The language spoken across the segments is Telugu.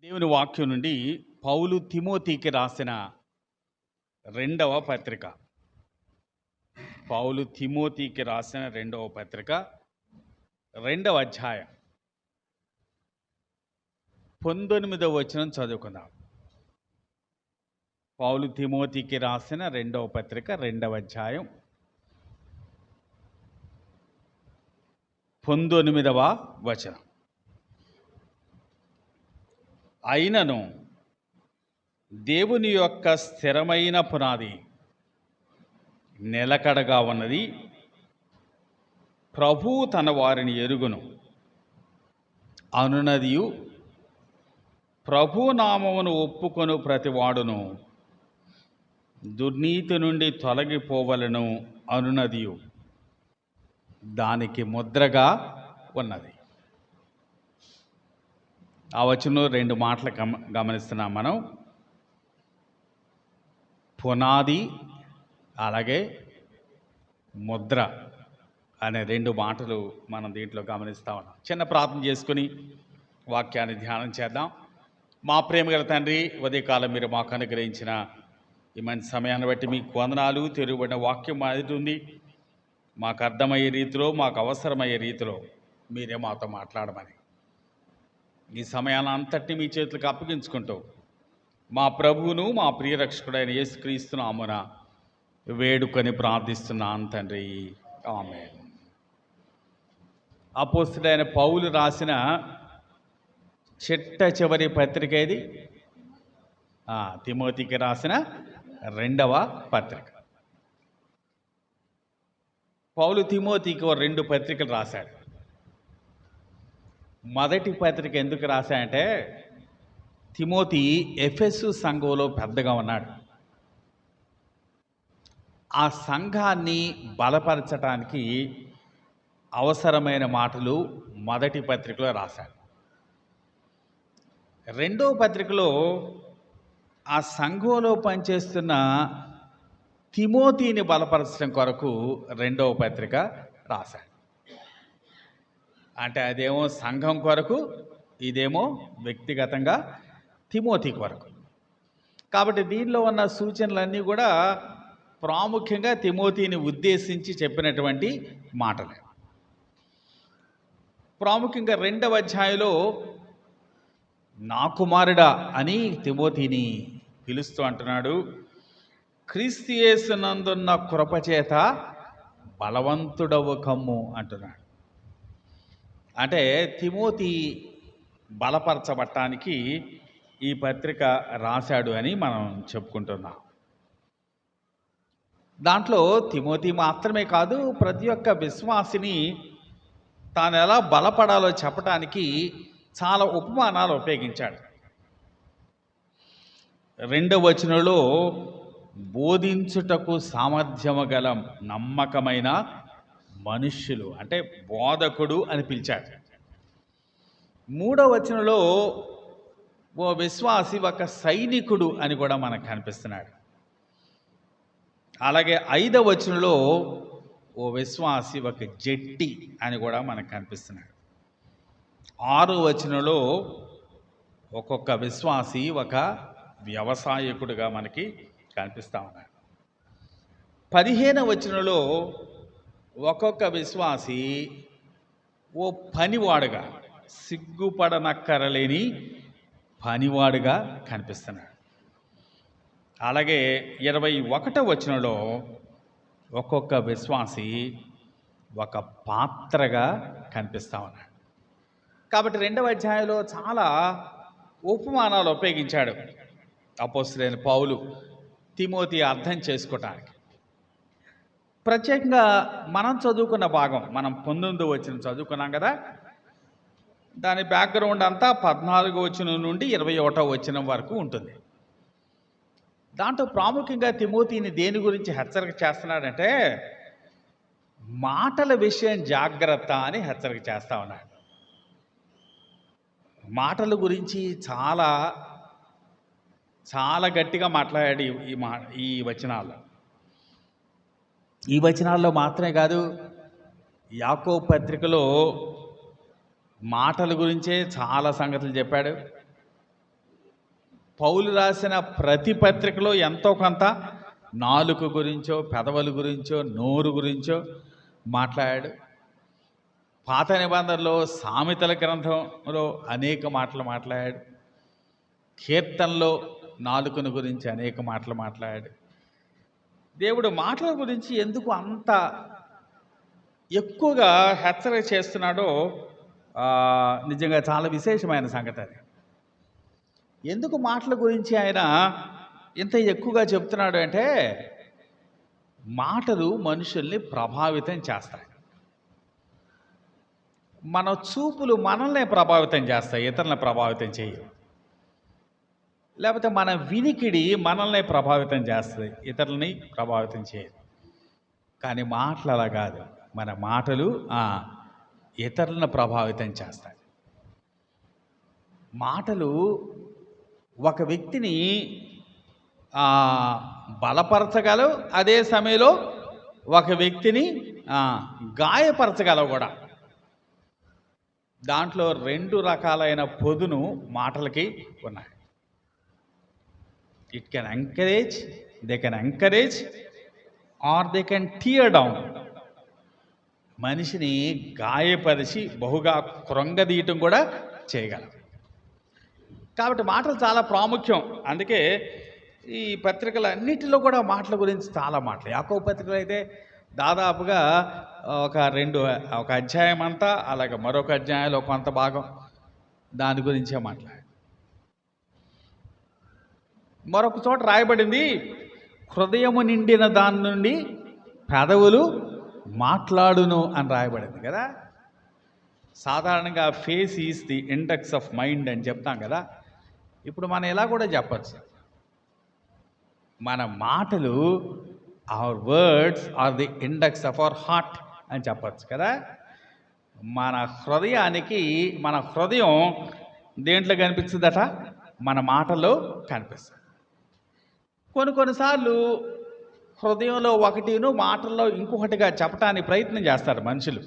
దేవుని వాక్యం నుండి పౌలు తిమోతికి రాసిన రెండవ పత్రిక. పౌలు తిమోతికి రాసిన రెండవ పత్రిక, రెండవ అధ్యాయం 19వ వచనం చదువుకుందాం. పౌలు తిమోతికి రాసిన రెండవ పత్రిక, రెండవ అధ్యాయం 19వ వచనం. అయినను దేవుని యొక్క స్థిరమైన పునాది నిలకడగా ఉన్నది, ప్రభువు తన వారిని ఎరుగును అనునదియు, ప్రభు నామమును ఒప్పుకొను ప్రతివాడును దుర్నీతి నుండి తొలగిపోవలను అనునదియు దానికి ముద్రగా ఉన్నది. ఆ వచనం రెండు మాటలు గమనిస్తున్నాం మనం. పునాది అలాగే ముద్ర అనే రెండు మాటలు మనం దీంట్లో గమనిస్తూ ఉన్నాం. చిన్న ప్రార్థన చేసుకుని వాక్యాన్ని ధ్యానం చేద్దాం. మా ప్రేమగల తండ్రి, ఉదయకాలం మీరు మాకు అనుగ్రహించిన ఈ మంచి సమయాన్ని బట్టి మీకు వందనాలు. తిరుగుబడిన వాక్యం మా ఎదుట ఉంది. మాకు అర్థమయ్యే రీతిలో, మాకు అవసరమయ్యే రీతిలో మీరే మాతో మాట్లాడమని ఈ సమయాన్ని అంతటినీ మీ చేతులకు అప్పగించుకుంటూ మా ప్రభువును మా ప్రియరక్షకుడైన యేసుక్రీస్తు నామమున వేడుకొని ప్రార్థిస్తున్నాను తండ్రి, ఆమేన్. అపోస్తలుడైన పౌలు రాసిన చిట్ట చివరి పత్రిక ఇది. తిమోతికి రాసిన రెండవ పత్రిక. పౌలు తిమోతికి రెండు పత్రికలు రాశాడు. మొదటి పత్రిక ఎందుకు రాశాడంటే, తిమోతి ఎఫెసు సంఘంలో పెద్దగా ఉన్నాడు. ఆ సంఘాన్ని బలపరచడానికి అవసరమైన మాటలు మొదటి పత్రికలో రాశాడు. రెండవ పత్రికలో ఆ సంఘంలో పనిచేస్తున్న తిమోతిని బలపరచడం కొరకు రెండవ పత్రిక రాశాడు. అంటే అదేమో సంఘం కొరకు, ఇదేమో వ్యక్తిగతంగా తిమోతి కొరకు. కాబట్టి దీనిలో ఉన్న సూచనలన్నీ కూడా ప్రాముఖ్యంగా తిమోతిని ఉద్దేశించి చెప్పినటువంటి మాటలే. ప్రాముఖ్యంగా రెండవ అధ్యాయంలో నా కుమారుడా అని తిమోతిని పిలుస్తూ అంటున్నాడు, క్రీస్తు యేసునందున్న కృపచేత బలవంతుడవు కమ్ము అంటున్నాడు. అంటే తిమోతి బలపరచబట్టానికి ఈ పత్రిక రాశాడు అని మనం చెప్పుకుంటున్నాం. దాంట్లో తిమోతి మాత్రమే కాదు, ప్రతి ఒక్క విశ్వాసిని తాను ఎలా బలపడాలో చెప్పడానికి చాలా ఉపమానాలు ఉపయోగించాడు. రెండవ వచనంలో బోధించుటకు సామర్థ్యము గల నమ్మకమైన మనుష్యులు అంటే బోధకుడు అని పిలిచాడు. మూడవ వచనంలో ఓ విశ్వాసి ఒక సైనికుడు అని కూడా మనకు కనిపిస్తున్నాడు. అలాగే ఐదవ వచనంలో ఓ విశ్వాసి ఒక జట్టి అని కూడా మనకు కనిపిస్తున్నాడు. ఆరో వచనంలో ఒక్కొక్క విశ్వాసి ఒక వ్యవసాయకుడుగా మనకి కనిపిస్తూ ఉన్నాడు. 15వ వచనంలో ఒక్కొక్క విశ్వాసి ఓ పనివాడుగా, సిగ్గుపడనక్కరలేని పనివాడుగా కనిపిస్తున్నాడు. అలాగే 21వ వచనంలో ఒక్కొక్క విశ్వాసి ఒక పాత్రగా కనిపిస్తూ ఉన్నాడు. కాబట్టి రెండవ అధ్యాయంలో చాలా ఉపమానాలు ఉపయోగించాడు అపోస్తలుడైన పౌలు తిమోతి అర్థం చేసుకోవటానికి. ప్రత్యేకంగా మనం చదువుకున్న భాగం, మనం 19వ వచనం చదువుకున్నాం కదా, దాని బ్యాక్గ్రౌండ్ అంతా 14వ వచనం నుండి 21వ వచనం వరకు ఉంటుంది. దాంట్లో ప్రాముఖ్యంగా తిమోతిని దేని గురించి హెచ్చరిక చేస్తున్నాడంటే, మాటల విషయం జాగ్రత్త అని హెచ్చరిక చేస్తూ ఉన్నాడు. మాటల గురించి చాలా చాలా గట్టిగా మాట్లాడాడు ఈ వచనాల్లో. ఈ వచనాల్లో మాత్రమే కాదు, యాకోబు పత్రికలో మాటల గురించే చాలా సంగతులు చెప్పాడు. పౌలు రాసిన ప్రతి పత్రికలో ఎంతో కొంత నాలుక గురించో, పెదవుల గురించో, నోరు గురించో మాట్లాడాడు. పాత నిబంధనలో సామెతల గ్రంథంలో అనేక మాటలు మాట్లాడాడు. కీర్తనలో నాలుకను గురించి అనేక మాటలు మాట్లాడాడు. దేవుడు మాటల గురించి ఎందుకు అంత ఎక్కువగా హెచ్చరిక చేస్తున్నాడో నిజంగా చాలా విశేషమైన సంగతి అది. ఎందుకు మాటల గురించి ఆయన ఇంత ఎక్కువగా చెప్తున్నాడు అంటే, మాటలు మనుషుల్ని ప్రభావితం చేస్తాయి. మన చూపులు మనల్నే ప్రభావితం చేస్తాయి, ఇతరులను ప్రభావితం చేయవు. లేకపోతే మన వినికిడి మనల్ని ప్రభావితం చేస్తుంది, ఇతరులని ప్రభావితం చేయదు. కానీ మాటలు అలా కాదు. మన మాటలు ఇతరులను ప్రభావితం చేస్తాయి. మాటలు ఒక వ్యక్తిని బలపరచగలవు, అదే సమయంలో ఒక వ్యక్తిని గాయపరచగలవు కూడా. దాంట్లో రెండు రకాలైన పొదును మాటలకి ఉన్నాయి. It can encourage, they can encourage are they can tear down. మనిషిని గాయపరిచి బహుగా కృంగదీయటం కూడా చేయగలరు. కాబట్టి మాటలు చాలా ప్రాముఖ్యం. అందుకే ఈ పత్రికలన్నిటిలో కూడా మాటల గురించి చాలా మాటలు. యాకోబు పత్రికలు అయితే దాదాపుగా ఒక అధ్యాయం అంతా, అలాగే మరొక అధ్యాయంలో కొంత భాగం దాని గురించే మాట్లాడారు. మరొక చోట రాయబడింది, హృదయము నిండిన దాని నుండి పెదవులు మాట్లాడును అని రాయబడింది కదా. సాధారణంగా face is the index of mind అని చెప్తాం కదా. ఇప్పుడు మనం ఇలా కూడా చెప్పచ్చు, మన మాటలు, our words are the index of our heart అని చెప్పచ్చు కదా. మన హృదయానికి, మన హృదయం దేంట్లో కనిపిస్తుందట? మన మాటల్లో కనిపిస్తుంది. కొన్నిసార్లు హృదయంలో ఒకటిను మాటల్లో ఇంకొకటిగా చెప్పడానికి ప్రయత్నం చేస్తారు మనుషులు.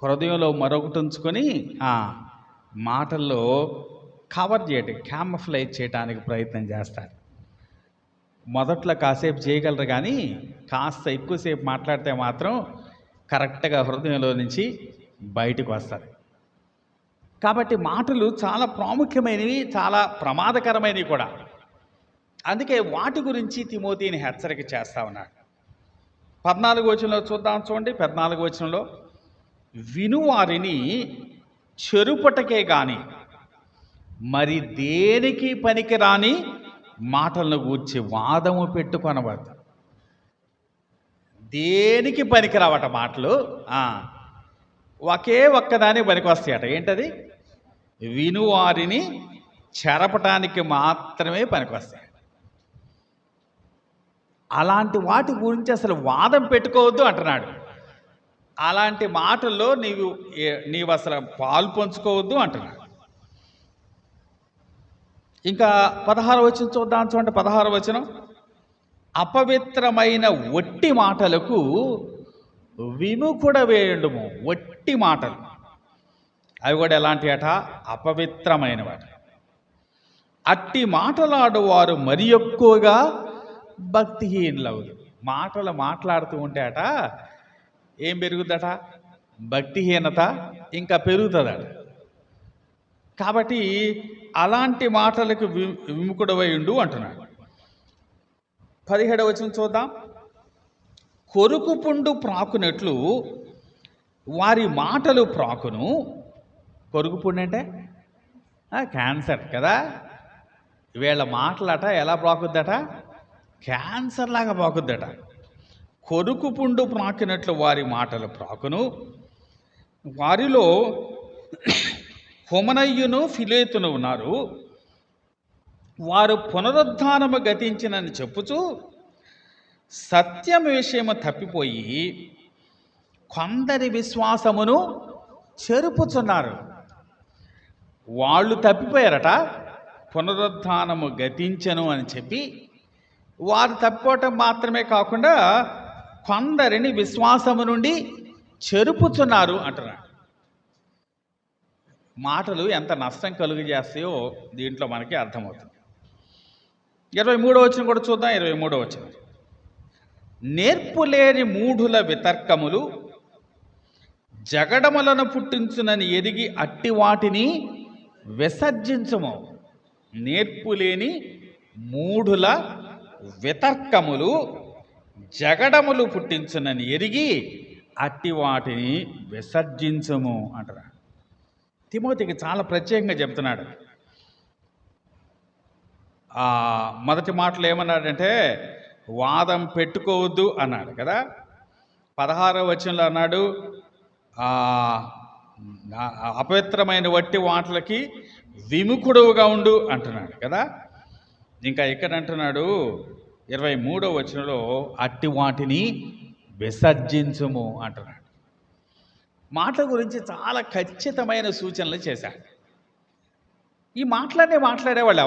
హృదయంలో మరొకటి ఉంచుకొని మాటల్లో కవర్ చేయటం, క్యామఫ్లైజ్ చేయడానికి ప్రయత్నం చేస్తారు. మొదట్లో కాసేపు చేయగలరు, కానీ కాస్త ఎక్కువసేపు మాట్లాడితే మాత్రం కరెక్ట్గా హృదయంలో నుంచి బయటకు వస్తారు. కాబట్టి మాటలు చాలా ప్రాముఖ్యమైనవి, చాలా ప్రమాదకరమైనవి కూడా. అందుకే వాటి గురించి తిమోతిని హెచ్చరిక చేస్తా ఉన్నాడు. 14వ వచనంలో చూద్దాం, చూడండి. 14వ వచనంలో, వినువారిని చెరుపటకే గాని మరి దేనికి పనికి రాని మాటలను గూర్చి వాదము పెట్టుకొనవద్దు. దేనికి పనికి రావట మాటలు? ఒక్కదానికి పనికి వస్తాయట. ఏంటది? వినువారిని చెరపటానికి మాత్రమే పనికి వస్తాయి. అలాంటి వాటి గురించి అసలు వాదం పెట్టుకోవద్దు అంటున్నాడు. అలాంటి మాటల్లో నీవు అసలు పాలు పంచుకోవద్దు అంటున్నాడు. ఇంకా 16వ వచనం చూద్దాం, చూడండి. 16వ వచనం, అపవిత్రమైన ఒట్టి మాటలకు విముఖుడవేయుండుము. ఒట్టి మాటలు అవి కూడా ఎలాంటి అట? అపవిత్రమైనవాట. అట్టి మాటలాడువారు మరి ఎక్కువగా భక్తిహీనులవుదు. మాటలు మాట్లాడుతూ ఉంటే అట ఏం పెరుగుద్దట? భక్తిహీనత ఇంకా పెరుగుతుందట. కాబట్టి అలాంటి మాటలకు విముఖుడవై ఉండు అంటున్నాడు. 17వ వచనం చూద్దాం. కొరుకు పుండు ప్రాకునట్లు వారి మాటలు ప్రాకును. కొరుకు పుండు అంటే క్యాన్సర్ కదా. వీళ్ళ మాటలట ఎలా ప్రాకుద్దట? క్యాన్సర్ లాగా ప్రాకుద్దట. కొరుకు పుండు ప్రాకినట్లు వారి మాటలు ప్రాకును. వారిలో హుమనయ్యును ఫిలేతును ఉన్నారు. వారు పునరుద్ధానము గతించినని చెప్పుచూ సత్యం విషయము తప్పిపోయి కొందరి విశ్వాసమును చెరుపుచున్నారు. వాళ్ళు తప్పిపోయారట, పునరుద్ధానము గతించను అని చెప్పి. వారు తప్పిపోవటం మాత్రమే కాకుండా కొందరిని విశ్వాసము నుండి చెరుపుచున్నారు అంటున్నాడు. మాటలు ఎంత నష్టం కలుగజేస్తాయో దీంట్లో మనకి అర్థమవుతుంది. 23వ వచనం కూడా చూద్దాం. 23వ వచనం, నేర్పులేని మూఢుల వితర్కములు జగడములను పుట్టించునని ఎరిగి అట్టి వాటిని విసర్జించుము. నేర్పులేని మూఢుల వితర్కములు జగడములు పుట్టించునని ఎరిగి అట్టి వాటిని విసర్జించుము అంటారు. తిమోతికి చాలా ప్రత్యేకంగా చెప్తున్నాడు. మొదటి మాటలు ఏమన్నాడంటే వాదం పెట్టుకోవద్దు అన్నాడు కదా. 16వ వచనంలో అన్నాడు అపవిత్రమైన వట్టి వాటిలకి విముఖుడుగా ఉండు అంటున్నాడు కదా. ఇంకా ఇక్కడ అంటున్నాడు 23వ వచనంలో అట్టి వాటిని విసర్జించుము అంటున్నాడు. మాటల గురించి చాలా ఖచ్చితమైన సూచనలు చేశాడు. ఈ మాటలన్నీ మాట్లాడేవాళ్ళు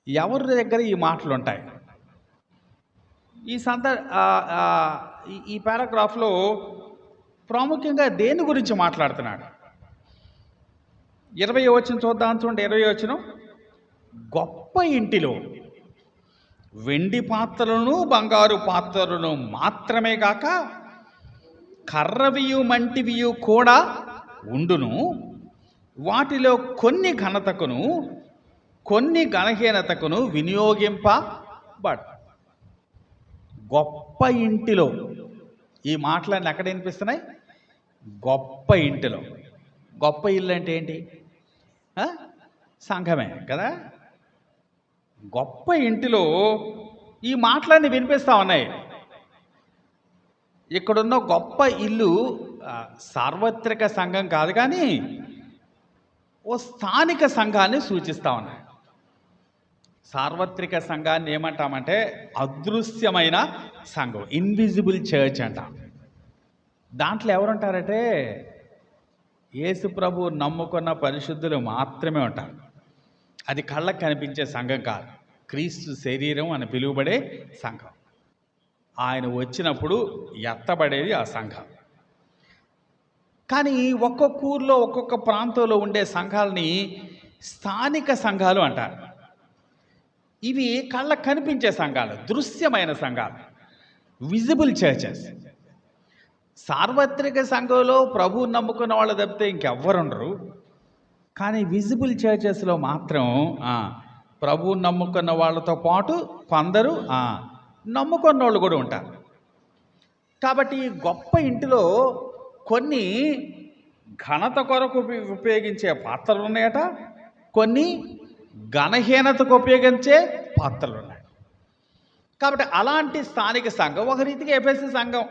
ఎవరి దగ్గర ఈ మాటలు ఉంటాయి? ఈ పారాగ్రాఫ్లో ప్రాముఖ్యంగా దేని గురించి మాట్లాడుతున్నాడు? 20వ వచనం చూద్దాం. చూడండి 20వ వచనం, గొప్ప ఇంటిలో వెండి పాత్రలను బంగారు పాత్రలను మాత్రమే కాక కర్రవియు మంటివియు కూడా ఉండును. వాటిలో కొన్ని ఘనతకును కొన్ని ఘనహీనతకును వినియోగింపబడు. గొప్ప ఇంటిలో, ఈ మాటలన్నీ ఎక్కడ వినిపిస్తున్నాయి? గొప్ప ఇంటిలో. గొప్ప ఇల్లు అంటే ఏంటి? సంఘమే కదా. గొప్ప ఇంటిలో ఈ మాటలన్నీ వినిపిస్తూ ఉన్నాయి. ఇక్కడున్న గొప్ప ఇల్లు సార్వత్రిక సంఘం కాదు, కానీ ఓ స్థానిక సంఘాన్ని సూచిస్తూ ఉన్నాయి. సార్వత్రిక సంఘాన్ని ఏమంటామంటే అదృశ్యమైన సంఘం, ఇన్విజిబుల్ చర్చ్ అంటాం. దాంట్లో ఎవరుంటారంటే యేసు ప్రభు నమ్ముకున్న పరిశుద్ధులు మాత్రమే ఉంటారు. అది కళ్ళకు కనిపించే సంఘం కాదు, క్రీస్తు శరీరం అని పిలువబడే సంఘం. ఆయన వచ్చినప్పుడు ఎత్తబడేది ఆ సంఘం. కానీ ఒక్కొక్క ఊర్లో ఒక్కొక్క ప్రాంతంలో ఉండే సంఘాలని స్థానిక సంఘాలు అంటారు. ఇవి కళ్ళకు కనిపించే సంఘాలు, దృశ్యమైన సంఘాలు, విజిబుల్ చర్చెస్. సార్వత్రిక సంఘంలో ప్రభువు నమ్ముకున్న వాళ్ళు తప్పితే ఇంకెవ్వరు ఉండరు. కానీ విజిబుల్ చర్చెస్లో మాత్రం ప్రభువు నమ్ముకున్న వాళ్ళతో పాటు కొందరు నమ్ముకున్న వాళ్ళు కూడా ఉంటారు. కాబట్టి గొప్ప ఇంటిలో కొన్ని ఘనత కొరకు ఉపయోగించే పాత్రలు ఉన్నాయట, కొన్ని ఘనహీనతకు ఉపయోగించే పాత్రలు ఉన్నాయి. కాబట్టి అలాంటి స్థానిక సంఘం ఒక రీతిగా ఎఫెసు సంఘం,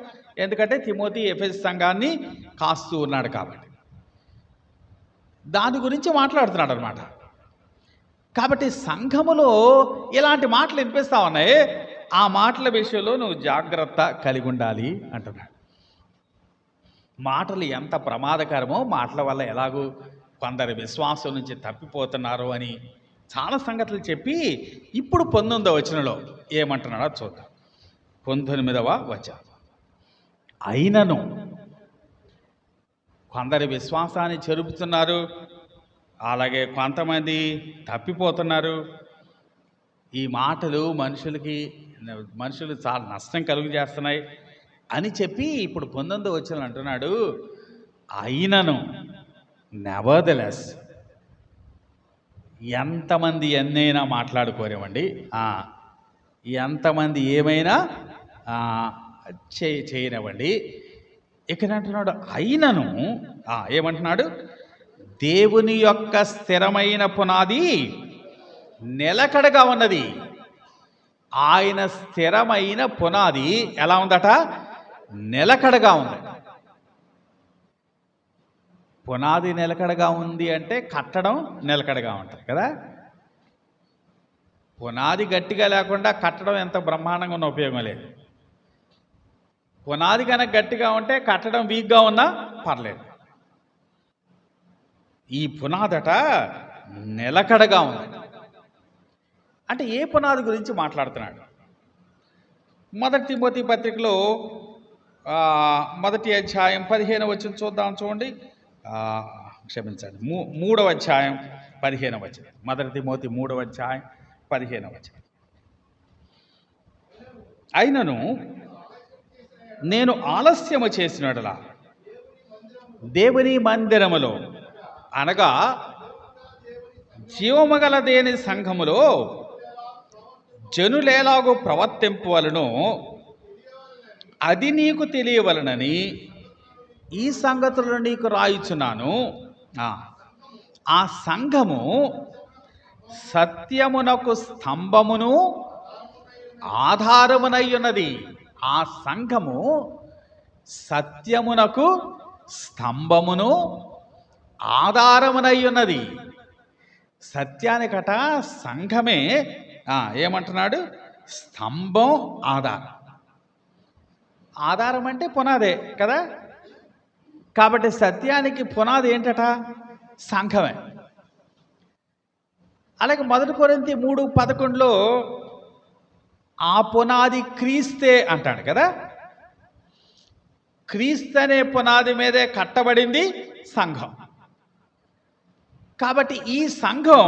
ఎందుకంటే తిమోతి ఎఫెసు సంఘాన్ని కాస్తూ ఉన్నాడు కాబట్టి దాని గురించి మాట్లాడుతున్నాడు అనమాట. కాబట్టి సంఘములో ఇలాంటి మాటలు వినిపిస్తూ ఉన్నాయి. ఆ మాటల విషయంలో నువ్వు జాగ్రత్త కలిగి ఉండాలి అంటున్నాడు. మాటలు ఎంత ప్రమాదకరమో, మాటల వల్ల ఎలాగూ కొందరు విశ్వాసం నుంచి తప్పిపోతున్నారు అని చాలా సంగతులు చెప్పి ఇప్పుడు 19వ వచనంలో ఏమంటున్నాడో చూద్దాం. 19వ వచనం, అయినను కొందరు విశ్వాసాన్ని చెరుపుతున్నారు, అలాగే కొంతమంది తప్పిపోతున్నారు. ఈ మాటలు మనుషులు చాలా నష్టం కలుగు చేస్తున్నాయి అని చెప్పి ఇప్పుడు 19వ వచనం అంటున్నాడు, అయినను నెవర్దెలెస్. ఎంతమంది ఎన్నైనా మాట్లాడుకోరేమండి, ఎంతమంది ఏమైనా చేయనివ్వండి. ఇక్కడ అంటున్నాడు అయినను, ఏమంటున్నాడు? దేవుని యొక్క స్థిరమైన పునాది నిలకడగా ఉన్నది. ఆయన స్థిరమైన పునాది ఎలా ఉందట? నిలకడగా ఉంది. పునాది నిలకడగా ఉంది అంటే కట్టడం నిలకడగా ఉంటుంది కదా. పునాది గట్టిగా లేకుండా కట్టడం ఎంత బ్రహ్మాండంగా ఉన్న ఉపయోగం లేదు. పునాది కనుక గట్టిగా ఉంటే కట్టడం వీక్గా ఉన్నా పర్లేదు. ఈ పునాదట నిలకడగా ఉంది. అంటే ఏ పునాది గురించి మాట్లాడుతున్నాడు? మొదటి తిమోతి పత్రికలో 1వ అధ్యాయం 15వ వచనం చూద్దాం. చూడండి, క్షమించండి, 3వ అధ్యాయం 15వ వచనం. 1 తిమోతి 3వ అధ్యాయం 15వ వచనం. అయినను నేను ఆలస్యము చేసినట్లా దేవుని మందిరములో అనగా జీవమగల దేని సంఘములో జనులేలాగూ ప్రవర్తింపవలనో అది నీకు తెలియవలనని ఈ సంగతులను నీకు రాయుచున్నాను. ఆ సంఘము సత్యమునకు స్తంభమును ఆధారమునై ఉన్నది. ఆ సంఘము సత్యమునకు స్తంభమును ఆధారమునై ఉన్నది. సత్యానికట సంఘమే ఏమంటున్నాడు? స్తంభం, ఆధారం. ఆధారం అంటే పునాదే కదా. కాబట్టి సత్యానికి పునాది ఏంటట? సంఘమే. అలాగే 1 కొరింథీ 3:11లో ఆ పునాది క్రీస్తే అంటాడు కదా. క్రీస్తు అనే పునాది మీదే కట్టబడింది సంఘం. కాబట్టి ఈ సంఘం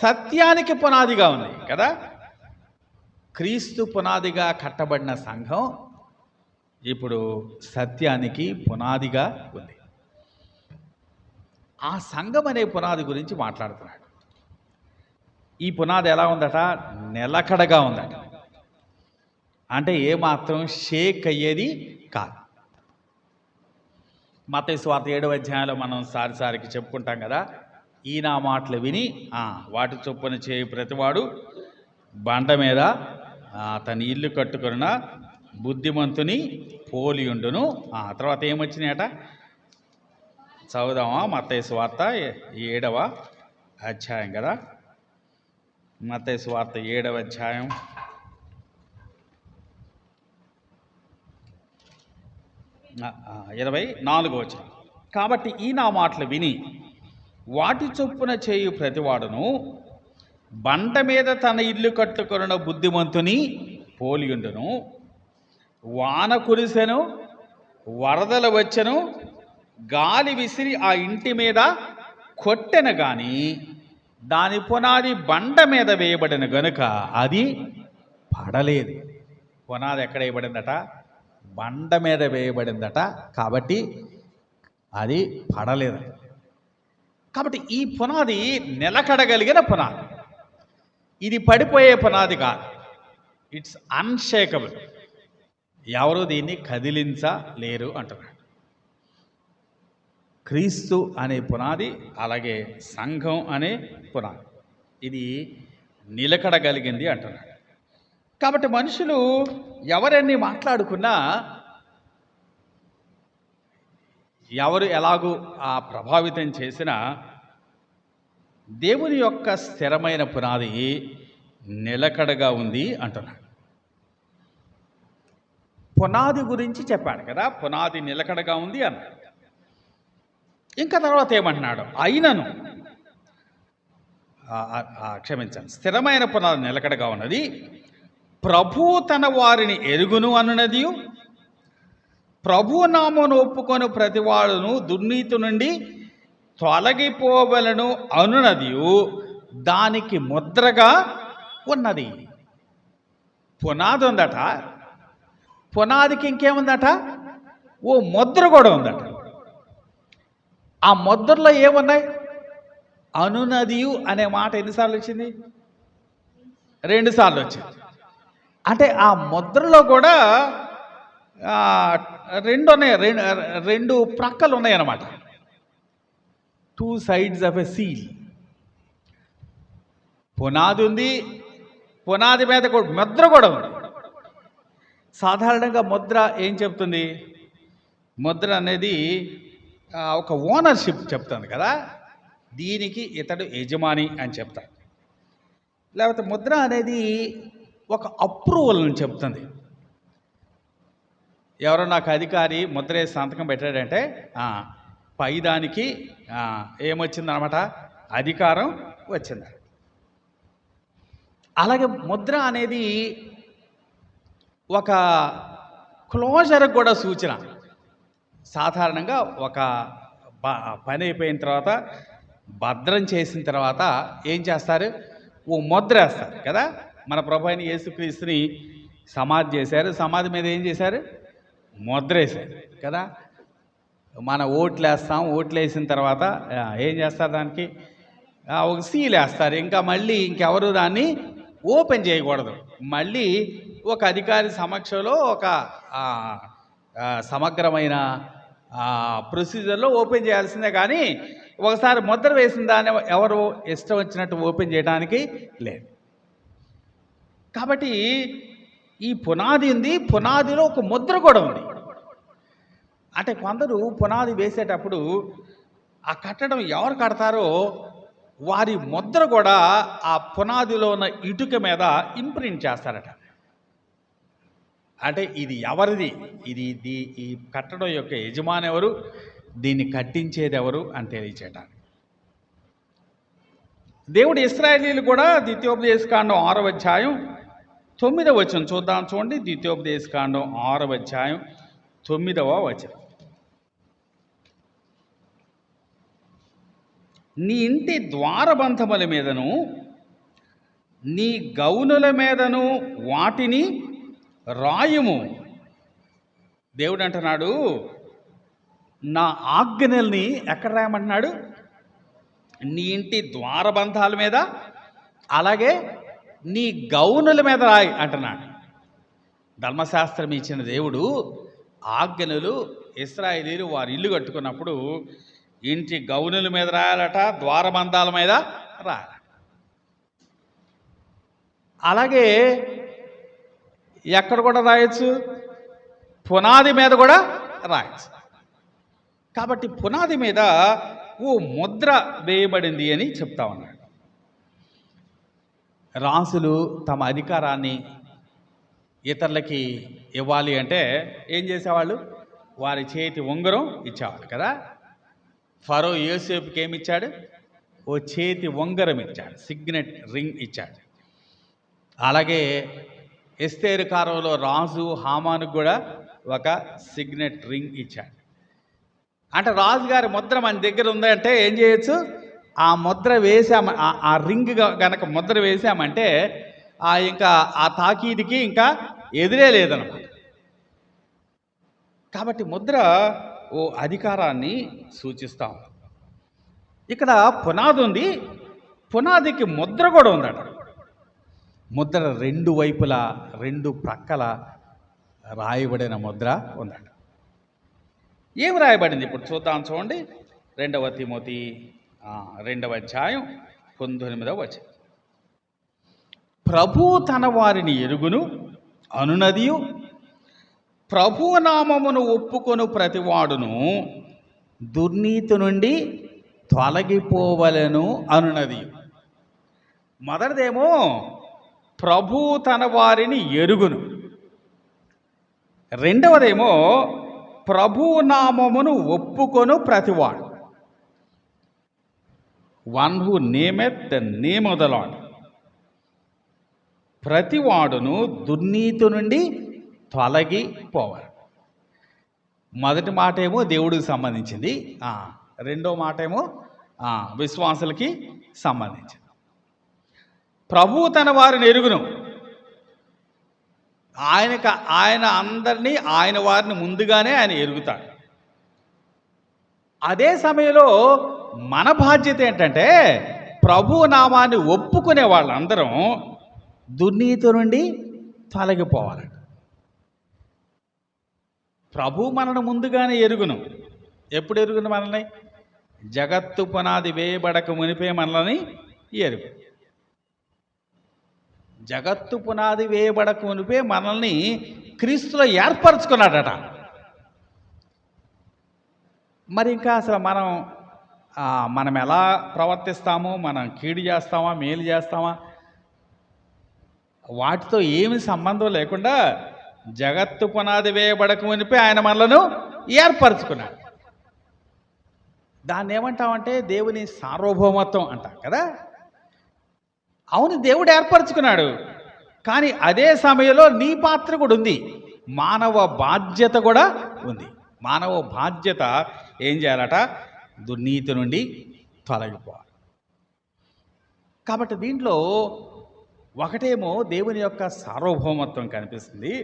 సత్యానికి పునాదిగా ఉంది కదా. క్రీస్తు పునాదిగా కట్టబడిన సంఘం ఇప్పుడు సత్యానికి పునాదిగా ఉంది. ఆ సంఘం అనే పునాది గురించి మాట్లాడుతున్నాడు. ఈ పునాది ఎలా ఉందట? నిలకడగా ఉందట. అంటే ఏమాత్రం షేక్ అయ్యేది కాదు. మత్తయి సువార్త 7వ అధ్యాయంలో మనం సారికి చెప్పుకుంటాం కదా. ఈ నా మాటలు విని వాటి చొప్పున చేయి ప్రతివాడు బండ మీద తన ఇల్లు కట్టుకున్న బుద్ధిమంతుని పోలియుండును. తర్వాత ఏమొచ్చినాయట చదువుదామా? మత్తయి సువార్త 7వ అధ్యాయం కదా. మత్తయి సువార్త 7వ అధ్యాయం 24వ వచనం. కాబట్టి ఈ నా మాటలు విని వాటి చొప్పున చేయు ప్రతివాడును బండ మీద తన ఇల్లు కట్టుకొనిన బుద్ధిమంతుని పోలియుండును. వాన కురిసెను, వరదలు వచ్చెను, గాలి విసిరి ఆ ఇంటి మీద కొట్టెను గాని దాని పునాది బండ మీద వేయబడిన గనుక అది పడలేదు. పునాది ఎక్కడ వేయబడిందట? బండ మీద వేయబడిందట. కాబట్టి అది పడలేదు. కాబట్టి ఈ పునాది నిలకడగలిగిన పునాది. ఇది పడిపోయే పునాది కాదు. It's unshakeable. ఎవరు దీన్ని కదిలించలేరు అంటున్నాడు. క్రీస్తు అనే పునాది, అలాగే సంఘం అనే పునాది, ఇది నిలకడగలిగింది అంటున్నాడు. కాబట్టి మనుషులు ఎవరన్నీ మాట్లాడుకున్నా, ఎవరు ఎలాగూ ప్రభావితం చేసినా దేవుని యొక్క స్థిరమైన పునాది నిలకడగా ఉంది అంటున్నాడు. పునాది గురించి చెప్పాడు కదా. పునాది నిలకడగా ఉంది అన్నాడు. ఇంకా తర్వాత ఏమంటున్నాడు? అయినను క్షమించండి, స్థిరమైన పునాది నిలకడగా ఉన్నది, ప్రభువు తన వారిని ఎరుగును అనున్నది, ప్రభు నామమును ఒప్పుకొని ప్రతివాడును దుర్నీతి నుండి తొలగిపోవలను అనున్నది దానికి ముద్రగా ఉన్నది. పునాది ఉందట. పునాదికి ఇంకేముందట? ఓ ముద్ర కూడా ఉందట. ఆ ముద్రలో ఏమున్నాయి? అనునదియు అనే మాట ఎన్నిసార్లు వచ్చింది? 2 సార్లు వచ్చింది. అంటే ఆ ముద్రలో కూడా 2 ఉన్నాయి, 2 ప్రక్కలు ఉన్నాయన్నమాట. 2 sides ఆఫ్ ఎ సీల్. పునాది ఉంది, పునాది మీద కూడా ముద్ర కూడా ఉంది. సాధారణంగా ముద్ర ఏం చెప్తుంది? ముద్ర అనేది ఒక ఓనర్షిప్ చెప్తుంది కదా. దీనికి ఇతడు యజమాని అని చెప్తాడు. లేకపోతే ముద్ర అనేది ఒక అప్రూవల్ని చెప్తుంది. ఎవరో నాకు అధికారి ముద్ర వేసి సంతకం పెట్టాడంటే పైదానికి ఏమొచ్చిందనమాట? అధికారం వచ్చింది. అలాగే ముద్ర అనేది ఒక క్లోజర్ కూడా సూచన. సాధారణంగా ఒక పని అయిపోయిన తర్వాత భద్రం చేసిన తర్వాత ఏం చేస్తారు? ఓ ముద్ర వేస్తారు కదా. మన ప్రభు అయిన యేసుక్రీస్తుని సమాధి చేశారు. సమాధి మీద ఏం చేశారు? ముద్ర వేశారు కదా. మన ఓట్లు వేస్తాం. ఓట్లు వేసిన తర్వాత ఏం చేస్తారు? దానికి ఒక సీల్ వేస్తారు. ఇంకా మళ్ళీ ఇంకెవరు దాన్ని ఓపెన్ చేయకూడదు. మళ్ళీ ఒక అధికారి సమక్షంలో ఒక సమగ్రమైన ప్రొసీజర్లో ఓపెన్ చేయాల్సిందే. కానీ ఒకసారి ముద్ర వేసిన దాన్ని ఎవరు ఇష్టం వచ్చినట్టు ఓపెన్ చేయడానికి లేదు. కాబట్టి ఈ పునాది ఉంది, పునాదిలో ఒక ముద్ర కూడా ఉంది. అంటే కొందరు పునాది వేసేటప్పుడు ఆ కట్టడం ఎవరు కడతారో వారి ముద్ర కూడా ఆ పునాదిలో ఉన్న ఇటుక మీద ఇంప్రింట్ చేస్తారట. అంటే ఇది ఎవరిది, ఇది ఈ కట్టడం యొక్క యజమాని ఎవరు, దీన్ని కట్టించేది ఎవరు అని తెలియచేయటానికి. దేవుడు ఇశ్రాయేలీయులు కూడా ద్వితీయోపదేశకాండం 6వ అధ్యాయం 9వ వచనం చూద్దాం. చూడండి, ద్వితీయోపదేశకాండం 6వ అధ్యాయం 9వ వచనం. నీ ఇంటి ద్వారబంధముల మీదను నీ గౌనుల మీదను వాటిని రాయుము. దేవుడు అంటున్నాడు, నా ఆజ్ఞల్ని ఎక్కడ రాయమంటున్నాడు? నీ ఇంటి ద్వారబంధాల మీద, అలాగే నీ గౌనుల మీద రాయి అంటున్నాడు. ధర్మశాస్త్రం ఇచ్చిన దేవుడు ఆజ్ఞలు ఇశ్రాయేలీయులు వారి ఇల్లు కట్టుకున్నప్పుడు ఇంటి గౌనుల మీద రాయాలట, ద్వారబంధాల మీద రాయాలి. అలాగే ఎక్కడ కూడా రాయొచ్చు? పునాది మీద కూడా రాయొచ్చు. కాబట్టి పునాది మీద ఓ ముద్ర వేయబడింది అని చెప్తా ఉన్నాడు. రాజులు తమ అధికారాన్ని ఇతరులకి ఇవ్వాలి అంటే ఏం చేసేవాళ్ళు? వారి చేతి ఉంగరం ఇచ్చేవాళ్ళు కదా. ఫరో యోసేపుకి ఏమి ఇచ్చాడు? ఓ చేతి ఉంగరం ఇచ్చాడు, సిగ్నెట్ రింగ్ ఇచ్చాడు. అలాగే ఎస్తేరు కాలంలో రాజు హామానుకు కూడా ఒక సిగ్నెట్ రింగ్ ఇచ్చాడు. అంటే రాజుగారి ముద్ర మన దగ్గర ఉందంటే ఏం చేయొచ్చు? ఆ ముద్ర వేసామ, ఆ రింగ్ గనక ముద్ర వేసామంటే ఇంకా ఆ తాకీదికి ఇంకా ఎదురే లేదన్నమాట. కాబట్టి ముద్ర ఓ అధికారాన్ని సూచిస్తాం. ఇక్కడ పునాది ఉంది, పునాదికి ముద్ర కూడా ఉందట. ముద్ర రెండు వైపులా, రెండు ప్రక్కల రాయబడిన ముద్ర ఉందట. ఏం రాయబడింది ఇప్పుడు చూద్దాం. చూడండి, 2వ తిమోతి 2వ అధ్యాయం 19వ వచనం. ప్రభు తన వారిని ఎరుగును అనునదియు, ప్రభు నామమును ఒప్పుకొను ప్రతివాడును దుర్నీతి నుండి తొలగిపోవలెను అనునది. మొదటిదేమో ప్రభు తన వారిని ఎరుగును, రెండవదేమో ప్రభు నామమును ఒప్పుకొను ప్రతివాడు. One who nameth the name of the Lord. ప్రతివాడును దుర్నీతి నుండి తొలగిపోవాలి. మొదటి మాట ఏమో దేవుడికి సంబంధించింది, రెండో మాట ఏమో విశ్వాసులకి సంబంధించింది. ప్రభు తన వారిని ఎరుగును. ఆయన అందరినీ, ఆయన వారిని ముందుగానే ఆయన ఎరుగుతాడు. అదే సమయంలో మన బాధ్యత ఏంటంటే ప్రభు నామాన్ని ఒప్పుకునే వాళ్ళందరం దుర్నీతి నుండి తొలగిపోవాలి. ప్రభు మనను ముందుగానే ఎరుగును. ఎప్పుడు ఎరుగును మనల్ని? జగత్తు పునాది వేయబడక మునిపే మనల్ని ఎరుగు. జగత్తు పునాది వేయబడక మునిపే మనల్ని క్రీస్తులో ఏర్పరచుకున్నాడట. మరి ఇంకా అసలు మనం ఎలా ప్రవర్తిస్తామో, మనం కీడు చేస్తామా మేలు చేస్తామా, వాటితో ఏమి సంబంధం లేకుండా జగత్తు పునాది వేయబడక మునిపే ఆయన మనలను ఏర్పరచుకున్నాడు. దాన్ని ఏమంటామంటే దేవుని సార్వభౌమత్వం అంటాం కదా. అవును, దేవుడు ఏర్పరచుకున్నాడు, కానీ అదే సమయంలో నీ పాత్ర కూడా ఉంది, మానవ బాధ్యత కూడా ఉంది. మానవ బాధ్యత ఏం చేయాలట? దుర్నీతి నుండి తొలగిపోవాలి. కాబట్టి దీంట్లో ఒకటేమో దేవుని యొక్క సార్వభౌమత్వం కనిపిస్తుంది,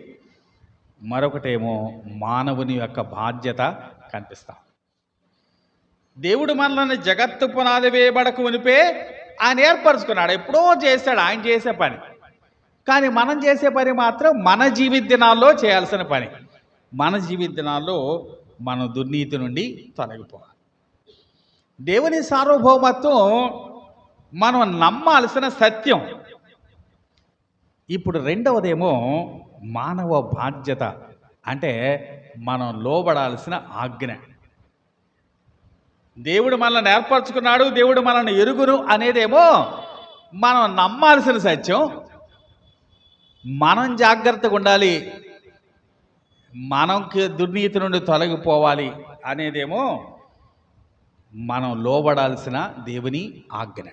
మరొకటేమో మానవుని యొక్క బాధ్యత కనిపిస్తాం. దేవుడు మనల్ని జగత్తు పునాది వేయబడక మునిపే ఆయన ఏర్పరచుకున్నాడు. ఎప్పుడో చేశాడు ఆయన చేసే పని. కానీ మనం చేసే పని మాత్రం మన జీవిత దినాల్లో చేయాల్సిన పని. మన జీవిత దినాల్లో మనం దుర్నీతి నుండి తొలగిపోవాలి. దేవుని సార్వభౌమత్వం మనం నమ్మాల్సిన సత్యం. ఇప్పుడు రెండవదేమో మానవ బాధ్యత, అంటే మనం లోబడాల్సిన ఆజ్ఞ. దేవుడు మనల్ని ఏర్పరచుకున్నాడు, దేవుడు మనల్ని ఎరుగును అనేదేమో మనం నమ్మాల్సిన సత్యం. మనం జాగ్రత్తగా ఉండాలి, మనకి దుర్నీతి నుండి తొలగిపోవాలి అనేదేమో మనం లోబడాల్సిన దేవుని ఆజ్ఞ.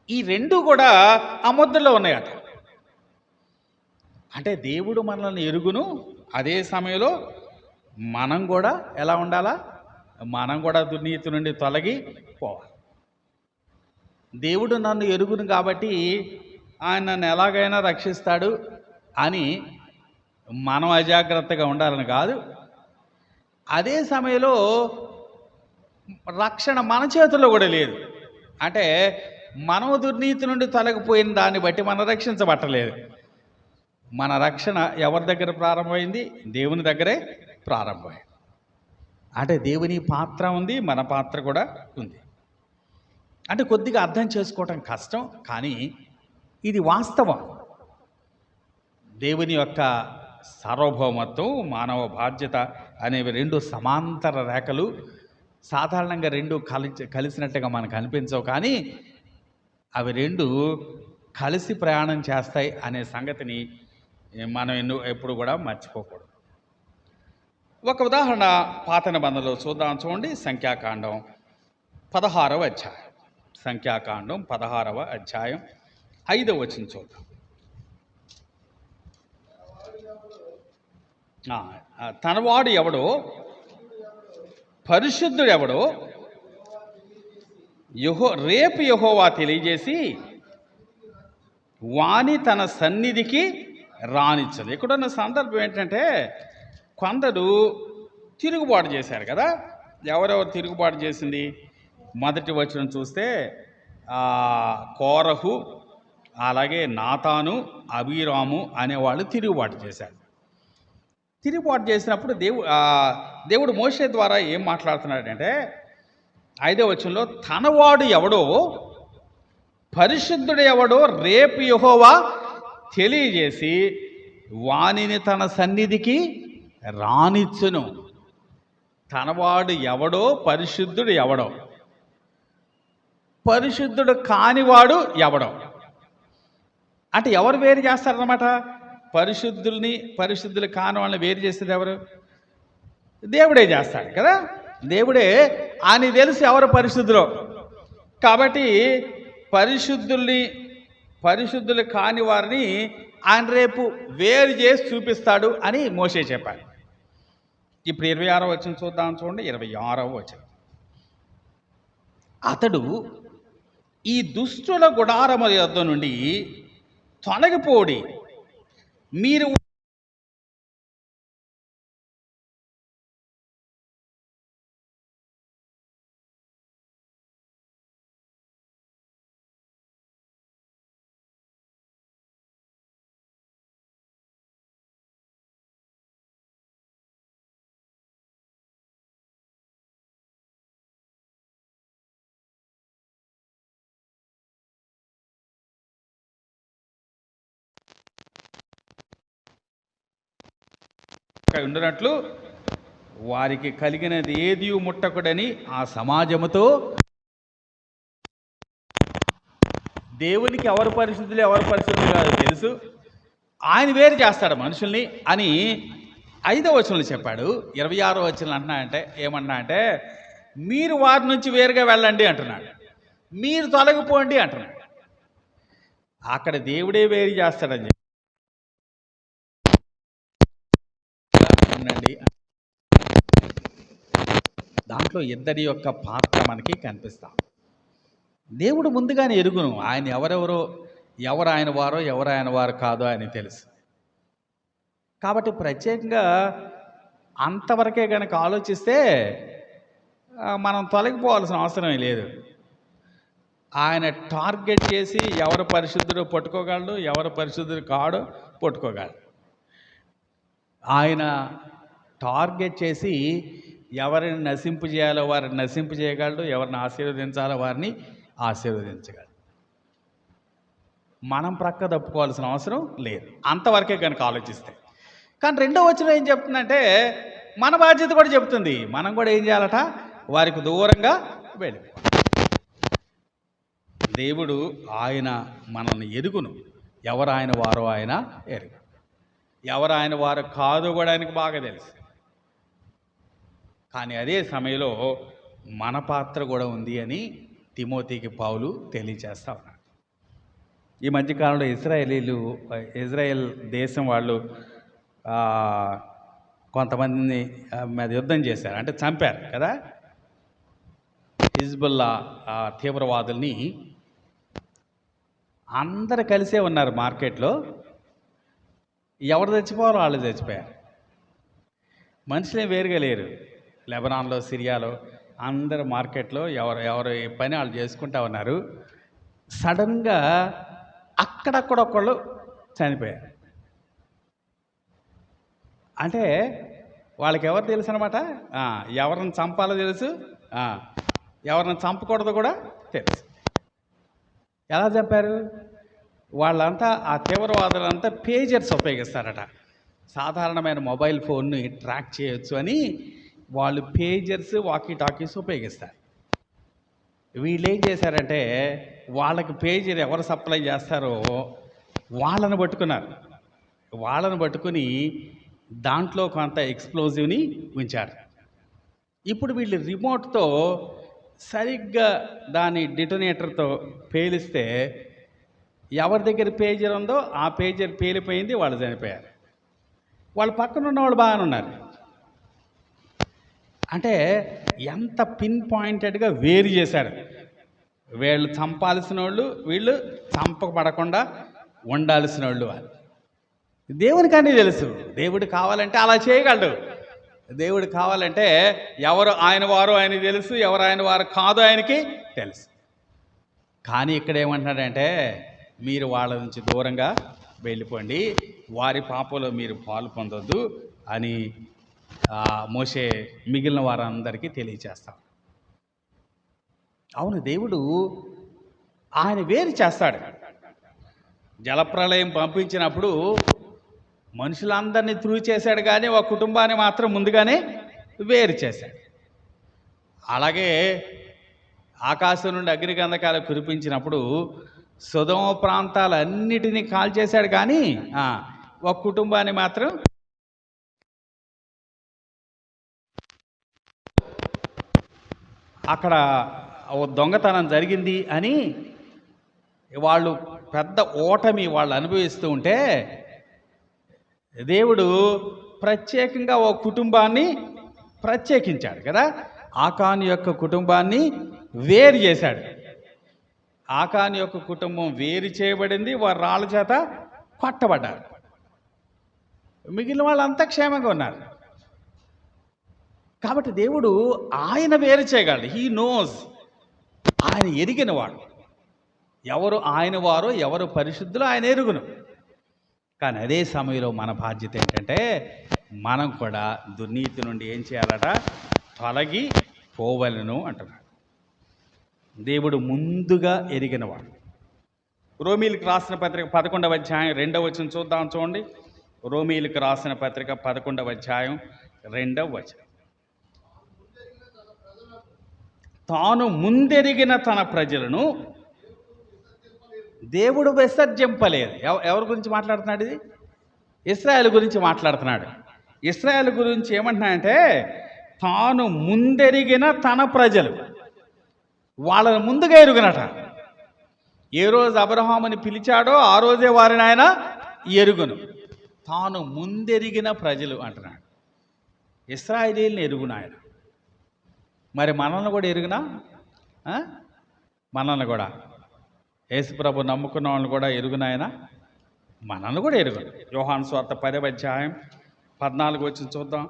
ఈ రెండు కూడా ఆ ముద్రలో ఉన్నాయట. అంటే దేవుడు మనల్ని ఎరుగును, అదే సమయంలో మనం కూడా ఎలా ఉండాలా, మనం కూడా దుర్నీతి నుండి తొలగి పోవాలి. దేవుడు నన్ను ఎరుగును కాబట్టి ఆయన నన్ను ఎలాగైనా రక్షిస్తాడు అని మనం అజాగ్రత్తగా ఉండాలని కాదు. అదే సమయంలో రక్షణ మన చేతుల్లో కూడా లేదు. అంటే మనం దుర్నీతి నుండి తొలగిపోయిన దాన్ని బట్టి మనం రక్షించబట్టలేదు. మన రక్షణ ఎవరి దగ్గర ప్రారంభమైంది? దేవుని దగ్గరే ప్రారంభమైంది. అంటే దేవుని పాత్ర ఉంది, మన పాత్ర కూడా ఉంది. అంటే కొద్దిగా అర్థం చేసుకోవటం కష్టం, కానీ ఇది వాస్తవం. దేవుని యొక్క సార్వభౌమత్వం, మానవ బాధ్యత అనేవి రెండు సమాంతర రేఖలు. సాధారణంగా రెండు కలిసినట్టుగా మనకు అనిపించవు, కానీ అవి రెండు కలిసి ప్రయాణం చేస్తాయి అనే సంగతిని మనం ఎప్పుడు కూడా మర్చిపోకూడదు. ఒక ఉదాహరణ పాత నిబంధనలో చూడండి. సంఖ్యాకాండం 16వ అధ్యాయం. సంఖ్యాకాండం 16వ అధ్యాయం 5వ వచనం చూద్దాం. తనవాడు ఎవడో, పరిశుద్ధుడు ఎవడో రేపు యెహోవా తెలియజేసి వాని తన సన్నిధికి రానిచ్చదు. ఇక్కడున్న సందర్భం ఏంటంటే, కొందరు తిరుగుబాటు చేశారు కదా. ఎవరెవరు తిరుగుబాటు చేసింది? మొదటి వచనం చూస్తే కోరహు, అలాగే నాతాను, అబీరాము అనేవాళ్ళు తిరుగుబాటు చేశారు. తిరుగుబాటు చేసినప్పుడు దేవుడు మోషే ద్వారా ఏం మాట్లాడుతున్నాడంటే, 5వ వచనంలో తనవాడు ఎవడో, పరిశుద్ధుడు ఎవడో రేపు యెహోవా తెలియజేసి వానిని తన సన్నిధికి రానిచ్చును. తనవాడు ఎవడో, పరిశుద్ధుడు ఎవడో, పరిశుద్ధుడు కానివాడు ఎవడో. అంటే ఎవరు వేరు చేస్తారన్నమాట? పరిశుద్ధులు కాని వాళ్ళని వేరు చేసేది ఎవరు? దేవుడే చేస్తాడు కదా. దేవుడే, ఆయన తెలుసు ఎవరు పరిశుద్ధులో. కాబట్టి పరిశుద్ధులు కాని వారిని ఆయన రేపు వేరు చేసి చూపిస్తాడు అని మోషే చెప్పాడు. ఇప్పుడు 26వ వచనం చూడండి. 26వ వచనం. అతడు ఈ దుష్టుల గుడారముల యొద్ద నుండి తొలగిపోడి, మీరు ఉండినట్లు వారికి కలిగినది ఏది ముట్టకుడని ఆ సమాజముతో. దేవునికి ఎవరు పరిశుద్ధులు ఎవరు పరిశుద్ధులు కాదు తెలుసు, ఆయన వేరు చేస్తాడు మనుషుల్ని అని 5వ వచనంలో చెప్పాడు. 26వ వచనం ఏమన్నా అంటే మీరు వారి నుంచి వేరుగా వెళ్ళండి అంటున్నాడు, మీరు తొలగిపోండి అంటున్నాడు. అక్కడ దేవుడే వేరు చేస్తాడని చెప్పి దాని దాంట్లో ఇద్దరి యొక్క పాత్ర మనకి కనిపిస్తాం. దేవుడు ముందుగానే ఎరుగును ఆయన ఎవరు ఆయన వారో ఎవరు ఆయన వారు కాదో అని తెలుసు. కాబట్టి ప్రత్యేకంగా అంతవరకే కనుక ఆలోచిస్తే మనం తొలగిపోవాల్సిన అవసరం లేదు. ఆయన టార్గెట్ చేసి ఎవరు పరిశుద్ధుడు పట్టుకోగలడు, ఎవరు పరిశుద్ధుడు కాడో పట్టుకోగలడు. ఆయన టార్గెట్ చేసి ఎవరిని నశింపు చేయాలో వారిని నశింపు చేయగలడు, ఎవరిని ఆశీర్వదించాలో వారిని ఆశీర్వదించగలడు. మనం ప్రక్క తప్పుకోవాల్సిన అవసరం లేదు అంతవరకే కనుక ఆలోచిస్తే. కానీ రెండో వచనం ఏం చెప్తుందంటే మన బాధ్యత కూడా చెప్తుంది. మనం కూడా ఏం చేయాలట? వారికి దూరంగా వెళ్ళి. దేవుడు ఆయన మనల్ని ఎరుగును, ఎవరు ఆయన వారో ఆయన ఎరుగు, ఎవరు ఆయన వారు కాదో కూడా ఆయనకు బాగా తెలుసు. కానీ అదే సమయంలో మన పాత్ర కూడా ఉంది అని తిమోతికి పౌలు తెలియచేస్తా ఉన్నాడు. ఈ మధ్యకాలంలో ఇజ్రాయెల్ దేశం వాళ్ళు కొంతమందిని మీద యుద్ధం చేశారు, అంటే చంపారు కదా. హిజ్బుల్లా తీవ్రవాదుల్ని అందరు కలిసే ఉన్నారు మార్కెట్లో. ఎవరు చచ్చిపోవాలో వాళ్ళు చచ్చిపోయారు. మనుషులే వేరుగా లేరు. లెబనాన్లో, సిరియాలో అందరు మార్కెట్లో ఎవరు పని వాళ్ళు చేసుకుంటా ఉన్నారు. సడన్గా అక్కడక్కడొక్కళ్ళు చనిపోయారు. అంటే వాళ్ళకి ఎవరు తెలుసు అనమాట, ఎవరిని చంపాలో తెలుసు, ఎవరిని చంపకూడదు కూడా తెలుసు. ఎలా చంపారు? వాళ్ళంతా ఆ తీవ్రవాదులంతా పేజర్స్ ఉపయోగిస్తారట. సాధారణమైన మొబైల్ ఫోన్ని ట్రాక్ చేయొచ్చు అని వాళ్ళు పేజర్స్, వాకీ టాకీస్ ఉపయోగిస్తారు. వీళ్ళు ఏం చేశారంటే వాళ్ళకి పేజర్ ఎవరు సప్లై చేస్తారో వాళ్ళని పట్టుకున్నారు. వాళ్ళని పట్టుకుని దాంట్లో కొంత ఎక్స్ప్లోజివ్ని ఉంచారు. ఇప్పుడు వీళ్ళు రిమోట్తో సరిగ్గా దాని డిటోనేటర్తో పేలిస్తే ఎవరి దగ్గర పేజర్ ఉందో ఆ పేజర్ పేలిపోయింది, వాళ్ళు చనిపోయారు. వాళ్ళ పక్కన ఉన్న వాళ్ళు బాగానే ఉన్నారు. అంటే ఎంత పిన్ పాయింటెడ్గా వేరు చేశారు. వీళ్ళు చంపాల్సిన వాళ్ళు, వీళ్ళు చంపబడకుండా ఉండాల్సిన వాళ్ళు. దేవునికి అన్నీ తెలుసు. దేవుడు కావాలంటే అలా చేయగలడు. దేవుడు కావాలంటే ఎవరు ఆయన వారో ఆయనకి తెలుసు, ఎవరు ఆయన వారు కాదో ఆయనకి తెలుసు. కానీ ఇక్కడ ఏమంటున్నాడంటే మీరు వాళ్ళ నుంచి దూరంగా వెళ్ళిపోండి, వారి పాపలో మీరు పాలు పొందొద్దు అని మోషే మిగిలిన వారందరికీ తెలియచేస్తాడు. అవును, దేవుడు ఆయన వేరు చేస్తాడు. జలప్రళయం పంపించినప్పుడు మనుషులందరినీ త్రూ చేశాడు, కానీ ఒక కుటుంబాన్ని మాత్రం ముందుగానే వేరు చేశాడు. అలాగే ఆకాశం నుండి అగ్నిగంధకాలు కురిపించినప్పుడు సొదొమ ప్రాంతాలన్నిటినీ కాల్చేశాడు, కానీ ఒక కుటుంబాన్ని మాత్రం అక్కడ దొంగతనం జరిగింది అని వాళ్ళు పెద్ద ఓటమి వాళ్ళు అనుభవిస్తూ ఉంటే దేవుడు ప్రత్యేకంగా ఓ కుటుంబాన్ని ప్రత్యేకించాడు కదా. ఆకాను యొక్క కుటుంబాన్ని వేరు చేశాడు. ఆకాను యొక్క కుటుంబం వేరు చేయబడింది, వారు రాళ్ళ చేత కొట్టబడ్డారు. మిగిలిన వాళ్ళంతా క్షేమంగా ఉన్నారు. కాబట్టి దేవుడు ఆయన వేరు చేయగలడు. హీ నోస్, ఆయన ఎరిగినవాడు. ఎవరు ఆయన వారో ఎవరు పరిశుద్ధులు ఆయన ఎరుగును. కానీ అదే సమయంలో మన బాధ్యత ఏంటంటే మనం కూడా దుర్నీతి నుండి ఏం చేయాలట? తొలగి పోవలను అంటున్నాడు. దేవుడు ముందుగా ఎరిగినవాడు. రోమీలకు రాసిన పత్రిక 11వ అధ్యాయం 2వ వచనం చూడండి. రోమీలకు రాసిన పత్రిక 11వ అధ్యాయం 2వ వచనం. తాను ముందెరిగిన తన ప్రజలను దేవుడు విసర్జింపలేదు. ఎవరి గురించి మాట్లాడుతున్నాడు? ఇది ఇశ్రాయేలు గురించి మాట్లాడుతున్నాడు. ఇశ్రాయేలు గురించి ఏమంటున్నాడంటే తాను ముందెరిగిన తన ప్రజలు, వాళ్ళని ముందుగా ఎరుగునట. ఏ రోజు అబ్రహాముని పిలిచాడో ఆ రోజే వారిని ఆయన ఎరుగును. తాను ముందెరిగిన ప్రజలు అంటున్నాడు. ఇశ్రాయేలీయుల్ని ఎరుగును ఆయన. మరి మనల్ని కూడా ఎరుగునా? ఆ? మనల్ని కూడా యేసుప్రభు నమ్ముకున్న వాళ్ళని కూడా ఎరుగున ఆయన? మనల్ని కూడా ఎరుగును. యోహాను సువార్త 10వ అధ్యాయం 14 వచ్చి చూద్దాం.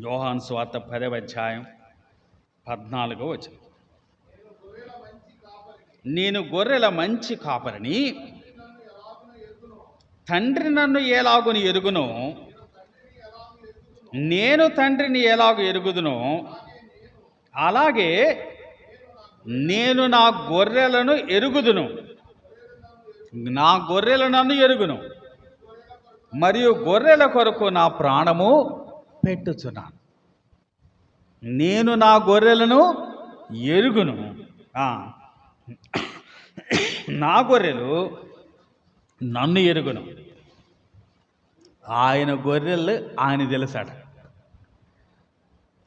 యోహాను సువార్త 10వ అధ్యాయం 14 వచ్చి, నేను గొర్రెల మంచి కాపరిని, తండ్రి నన్ను ఎలాగుని ఎరుగును, నేను తండ్రిని ఎలాగూ ఎరుగుదునో అలాగే నేను నా గొర్రెలను ఎరుగుదును. నా గొర్రెలు నన్ను ఎరుగును, మరియు గొర్రెల కొరకు నా ప్రాణము పెట్టుచున్నాను. నేను నా గొర్రెలను ఎరుగును. నా గొర్రెలు నన్ను ఎరుగును. ఆయన గొర్రెలు ఆయన తెలుసాడు.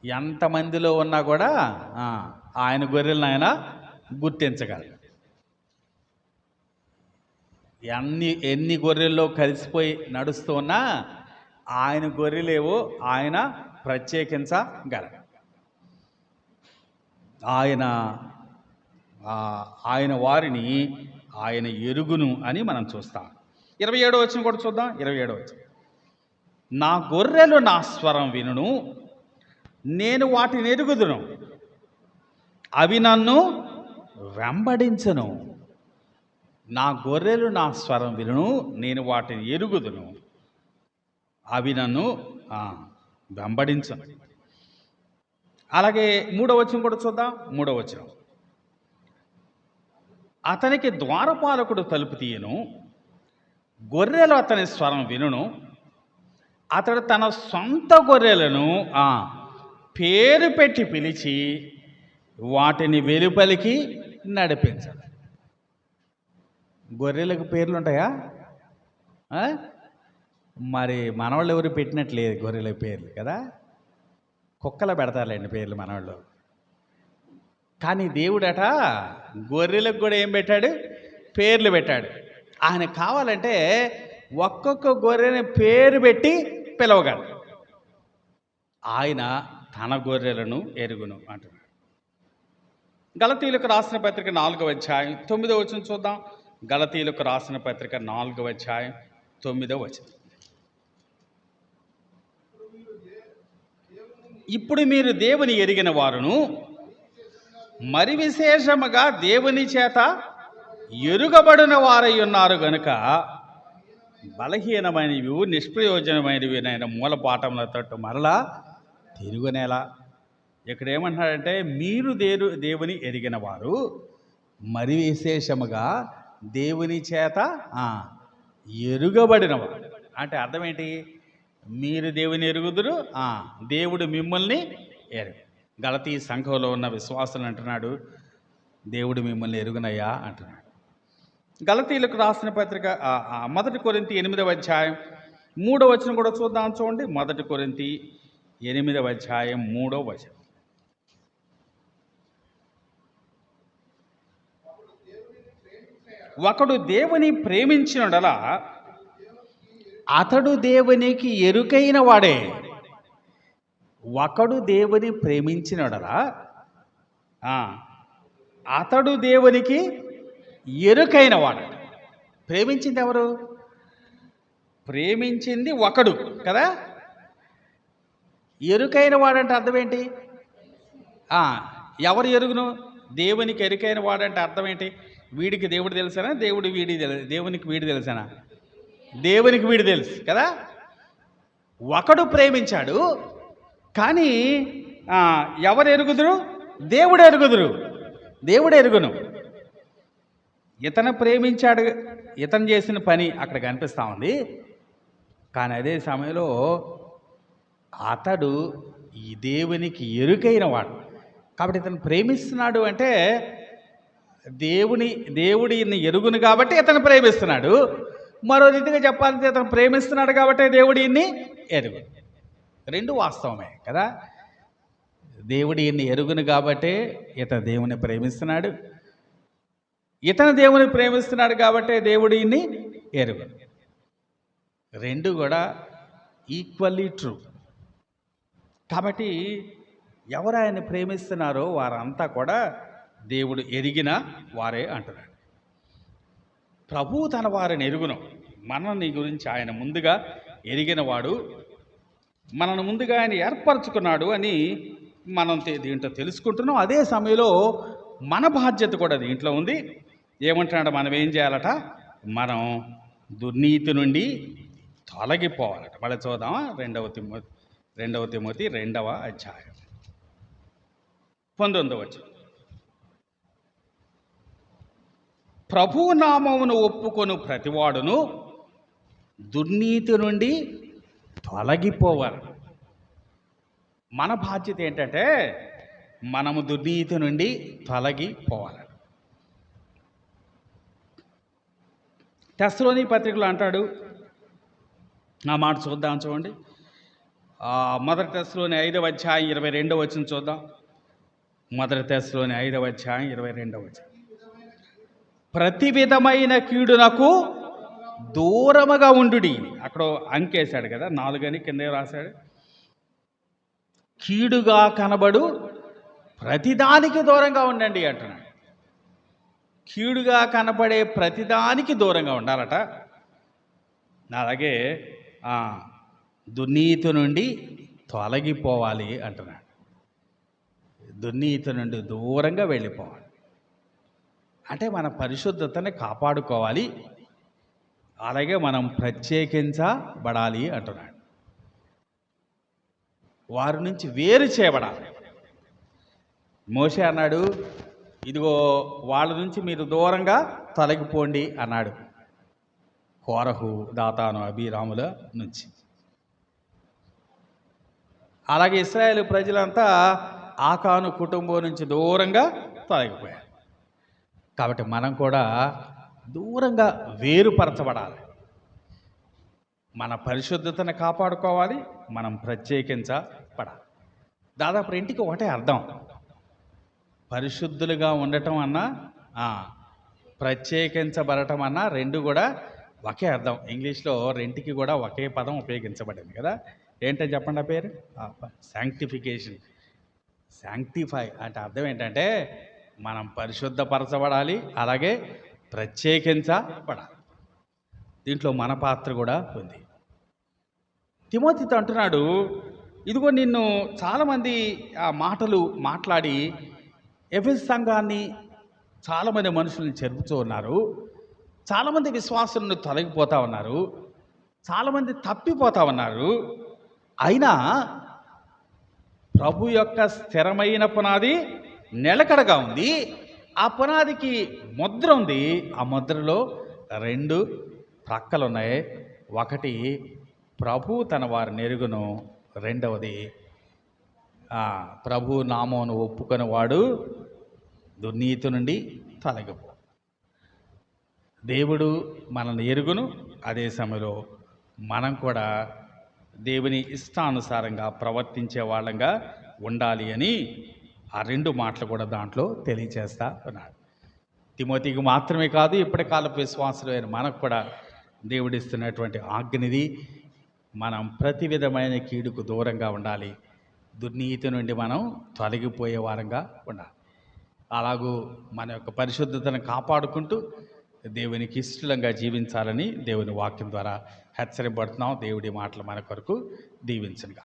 ఎంతమందిలో ఉన్నా కూడా ఆయన గొర్రెలను ఆయన గుర్తించగలరు. ఎన్ని గొర్రెల్లో కలిసిపోయి నడుస్తూ ఉన్నా ఆయన గొర్రెలేవో ఆయన ప్రత్యేకించగలరు. ఆయన వారిని ఆయన ఎరుగును అని మనం చూస్తాం. 27వ వచనం కూడా చూద్దాం. 27వ వచనం, నా గొర్రెలు నా స్వరం వినును, నేను వాటిని ఎరుగుదును, అవి నన్ను వెంబడించను. నా గొర్రెలు నా స్వరం వినును, నేను వాటిని ఎరుగుదును, అవి నన్ను వెంబడించను. అలాగే 3వ వచనం కూడా చూద్దాం. 3వ వచనం, అతనికి ద్వారపాలకుడు తలుపు తీయను, గొర్రెలు అతని స్వరం వినును, అతడు తన సొంత గొర్రెలను పేరు పెట్టి పిలిచి వాటిని వెలుపలికి నడిపించాడు. గొర్రెలకు పేర్లు ఉంటాయా? మరి మనవాళ్ళు ఎవరు పెట్టినట్లేదు గొర్రెల పేర్లు కదా. కుక్కల పెడతారులేండి పేర్లు మనవాళ్ళు. కానీ దేవుడట గొర్రెలకు కూడా ఏం పెట్టాడు? పేర్లు పెట్టాడు. ఆయన కావాలంటే ఒక్కొక్క గొర్రెని పేరు పెట్టి పిలవగలడు. ఆయన తన గొర్రెలను ఎరుగును అంటున్నాడు. గలతీయులకు రాసిన పత్రిక 4వ అధ్యాయం 9వ వచనం చూద్దాం. గలతీయులకు రాసిన పత్రిక 4వ అధ్యాయం 9వ వచనం, ఇప్పుడు మీరు దేవుని ఎరిగిన వారును, మరి విశేషముగా దేవుని చేత ఎరుగబడిన వారై ఉన్నారు గనుక బలహీనమైనవి నిష్ప్రయోజనమైనవి నైన మూలపాఠముల తట్టు మరలా తిరుగునేలా. ఇక్కడ ఏమంటున్నాడంటే మీరు దేవుని ఎరిగిన వారు, మరి విశేషముగా దేవుని చేత ఎరుగబడినవారు. అంటే అర్థం ఏంటి? మీరు దేవుని ఎరుగుదురు, దేవుడు మిమ్మల్ని ఎరుగు. గలతీ సంఘంలో ఉన్న విశ్వాసులు అంటున్నాడు, దేవుడు మిమ్మల్ని ఎరుగునయ్యా అంటున్నాడు. గలతీయులకు రాసిన పత్రిక 1 కొరింథీ 8వ అధ్యాయం 3వ వచనం కూడా చూద్దాం. చూడండి, 1 కొరింథీ 8వ అధ్యాయం 3వ వచనం, ఒకడు దేవుని ప్రేమించినడలా అతడు దేవునికి ఎరుకైన వాడే. ఒకడు దేవుని ప్రేమించినడలా అతడు దేవునికి ఎరుకైన వాడు. ప్రేమించింది ఎవరు? ప్రేమించింది ఒకడు కదా. ఎరుకైన వాడంటే అర్థం ఏంటి? ఎవరు ఎరుగును? దేవునికి ఎరుకైన వాడంటే అర్థం ఏంటి? వీడికి దేవుడు తెలుసానా? దేవునికి వీడి తెలుసానా? దేవునికి వీడు తెలుసు కదా. ఒకడు ప్రేమించాడు, కానీ ఎవరు ఎరుగుదురు? దేవుడు ఎరుగుదురు. దేవుడు ఎరుగును. ఇతను ప్రేమించాడు, ఇతను చేసిన పని అక్కడ కనిపిస్తూ ఉంది. కానీ అదే సమయంలో అతడు ఈ దేవునికి ఎరుకైన వాడు. కాబట్టి ఇతను ప్రేమిస్తున్నాడు అంటే దేవుడిని ఎరుగును కాబట్టి ఇతను ప్రేమిస్తున్నాడు. మరో రీతిగా చెప్పాలంటే ఇతను ప్రేమిస్తున్నాడు కాబట్టి దేవుడు ఈయన్ని ఎరుగు. రెండు వాస్తవమే కదా. దేవుడు ఈయన్ని ఎరుగును కాబట్టే ఇతను దేవుని ప్రేమిస్తున్నాడు, ఇతను దేవుని ప్రేమిస్తున్నాడు కాబట్టే దేవుడు ఈయన్ని ఎరుగు. రెండు కూడా ఈక్వల్లీ ట్రూ. కాబట్టి ఎవరు ఆయన్ని ప్రేమిస్తున్నారో వారంతా కూడా దేవుడు ఎరిగిన వారే అంటున్నాడు. ప్రభువు తన వారిని ఎరుగును. మనల్ని గురించి ఆయన ముందుగా ఎరిగిన వాడు, మనను ముందుగా ఆయన ఏర్పరచుకున్నాడు అని మనం దీంట్లో తెలుసుకుంటున్నాం. అదే సమయంలో మన బాధ్యత కూడా దీంట్లో ఉంది. ఏమంటున్నాడు? మనం ఏం చేయాలట? మనం దుర్నీతి నుండి తొలగిపోవాలట. మళ్ళీ చూద్దామా? రెండవ తిమోతి 2వ అధ్యాయం 19వ వచనం. ప్రభువు నామమును ఒప్పుకొను ప్రతివాడును దుర్నీతి నుండి తొలగిపోవాలి. మన బాధ్యత ఏంటంటే మనము దుర్నీతి నుండి తొలగిపోవాలి. తెస్సలోని పత్రికలో అంటాడు, ఆ మాట చూద్దాం, చూడండి. మొదటి తెస్సలోని 5వ అధ్యాయం 22వ వచనం చూద్దాం. మొదటి తెస్సలోని 5వ అధ్యాయం 22వ వచనం. ప్రతి విధమైన కీడునకు దూరముగా ఉండుడి. అక్కడ అంకేశాడు కదా, 4 అని కింద రాశాడు. కీడుగా కనబడు ప్రతిదానికి దూరంగా ఉండండి అంటున్నాడు. కీడుగా కనబడే ప్రతిదానికి దూరంగా ఉండాలట. అలాగే దుర్నీతి నుండి తొలగిపోవాలి అంటున్నాడు. దుర్నీతి నుండి దూరంగా వెళ్ళిపోవాలి అంటే మన పరిశుద్ధతని కాపాడుకోవాలి. అలాగే మనం ప్రత్యేకించబడాలి అంటున్నాడు. వారి నుంచి వేరు చేయబడాలి. మోషే అన్నాడు, ఇదిగో వాళ్ళ నుంచి మీరు దూరంగా తొలగిపోండి అన్నాడు, కోరహు, దాతాను, అబీరాముల నుంచి. అలాగే ఇశ్రాయేలు ప్రజలంతా ఆకాను కుటుంబం నుంచి దూరంగా తొలగిపోయారు. కాబట్టి మనం కూడా దూరంగా వేరుపరచబడాలి. మన పరిశుద్ధతను కాపాడుకోవాలి, మనం ప్రత్యేకించబడాలి. దాదాపు ఇంటికి ఒకటే అర్థం. పరిశుద్ధులుగా ఉండటం అన్నా ప్రత్యేకించబడటం అన్నా రెండు కూడా ఒకే అర్థం. ఇంగ్లీష్లో రెంటికి కూడా ఒకే పదం ఉపయోగించబడింది కదా. ఏంటని చెప్పండి ఆ పేరు? శాంక్టిఫికేషన్. శాంక్టిఫై అంటే అర్థం ఏంటంటే మనం పరిశుద్ధపరచబడాలి, అలాగే ప్రత్యేకించబడాలి. దీంట్లో మన పాత్ర కూడా ఉంది. తిమోతితో అంటున్నాడు, ఇదిగో నిన్ను చాలామంది ఆ మాటలు మాట్లాడి ఎఫెసు సంఘాన్ని చాలామంది మనుషుల్ని చెరుపుతూ ఉన్నారు. చాలామంది విశ్వాసులను తొలగిపోతూ ఉన్నారు, చాలామంది తప్పిపోతూ ఉన్నారు. అయినా ప్రభు యొక్క స్థిరమైన పునాది నిలకడగా ఉంది. ఆ పునాదికి ముద్ర ఉంది. ఆ ముద్రలో 2 ప్రక్కలు ఉన్నాయి. ఒకటి ప్రభు తన వారి నెరుగును, రెండవది ప్రభు నామమును ఒప్పుకొని వాడు దుర్నీతి నుండి తొలగిపో. దేవుడు మనల్ని ఎరుగును, అదే సమయంలో మనం కూడా దేవుని ఇష్టానుసారంగా ప్రవర్తించే వాళ్ళంగా ఉండాలి అని ఆ 2 మాటలు కూడా దాంట్లో తెలియచేస్తా ఉన్నాడు. తిమోతికి మాత్రమే కాదు, ఇప్పటి కాలపు విశ్వాసులైన మనకు కూడా దేవుడిస్తున్నటువంటి ఆజ్ఞనిది. మనం ప్రతి విధమైన కీడుకు దూరంగా ఉండాలి, దుర్నీతి నుండి మనం తొలగిపోయే వారంగా ఉండాలి. అలాగూ మన యొక్క పరిశుద్ధతను కాపాడుకుంటూ దేవునికి ఇష్టంగా జీవించాలని దేవుని వాక్యం ద్వారా హెచ్చరింపబడుతున్నాం. దేవుడి మాటలు మన కొరకు దీవించనుగా.